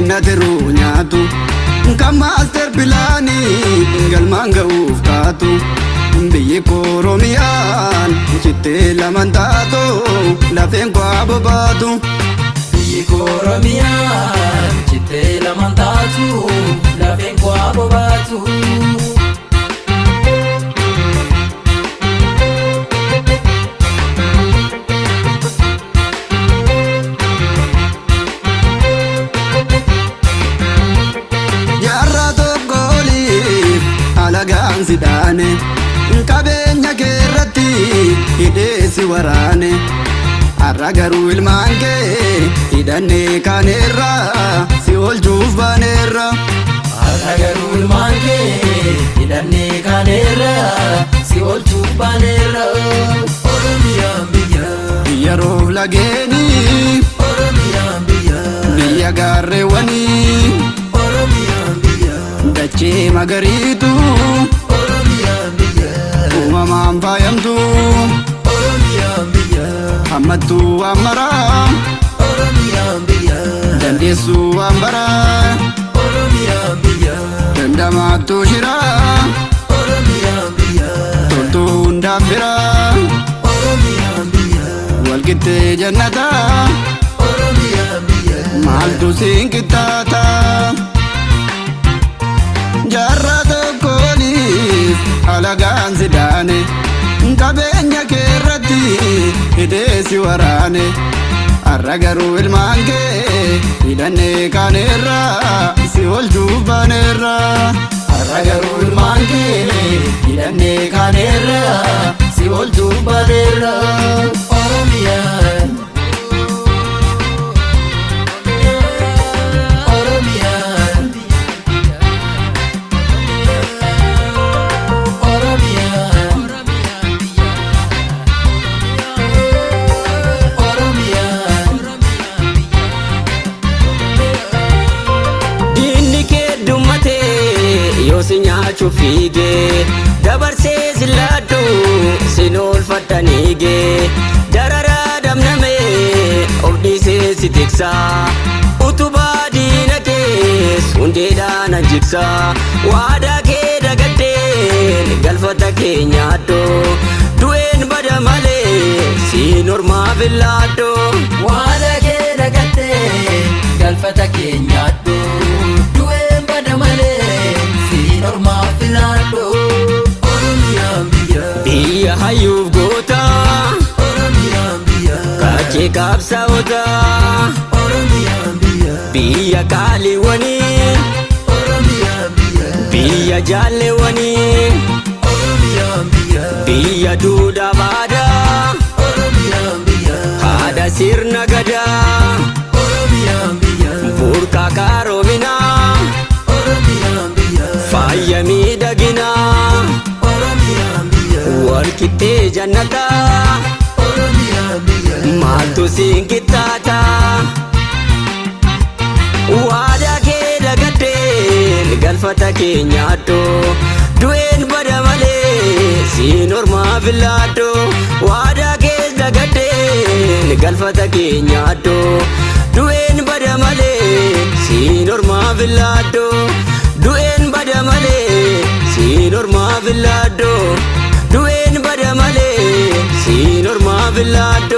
natiru nyaatu kan maaster pilaanii galmaan ga'uuf taatu biyyi Oromiyaan cittee lamaan taatu lafeen koo bobaatu. Biyyi Oromiyaan cittee lamaan taatu lafeen koo bobaatu. Alagaan sidaane qabeenya keerratti hidheessi waraane har'a garuu ilmaan kee hidhannee kaaneerra si oolchuuf baaneerra. Har'a garuu ilmaan kee hidhannee kaaneerra si oolchuuf baaneerra. Oromiyaan biyya roob lageenii Oromiyaan biyya gaarreewwanii dachee magariitu Oromiyaan uumamaan faayamtu hammattuu waan maraa dandeessuu waan baraa dandamaattuu shiraa toltuu hundaaf biraa walqixxee jannataa maaltu siin qixxaataa. Jaarraa tokkooniif alagaan sidaane qabeenya keerratti hidheessi waraane har'a garuu ilmaan kee hidhannee kaaneerra si oolchuuf baaneerra. Har'a garuu ilmaan kee hidhannee kaaneerra si oolchuuf baaneerra. Oromiyaan si nyaachuuf fiigee dabarsee sillaadhu sin oolfadhaniigee dararaa damnamee of dhiisee si tiksaa utubaa diina kees hundeedhaan anjigsaa waadaa kee dagaddeen galfata kee nyaadhoo du'een bada malee siin ormaaf hin laadhoo. Waadaa kee dagaddeen galfata kee nyaadhoo du'een bada malee ormaaf ilaalloo. Oromiyaan biyya hayyuuf goota Oromiyaan kaachee qabsaa'ota biyya qaaliiwwanii biyya jaalleewwanii biyya duudhaa baadaa haadha sirna gadaa burqaa qaroominaa faaya miidhaginaa walqixxee jannataa maaltu siin qixxaataa. Waadaa kee dagaddeen galfata kee nyaadhoo du'een bada malee siin ormaaf hin laadhoo. Waadaa kee dagaddeen galfata kee nyaadhoo du'een bada malee siin ormaaf hin laadhoo. Du'een bada malee siin ormaaf hin laadhoo. Du'een bada malee siin ormaaf hin laadhoo.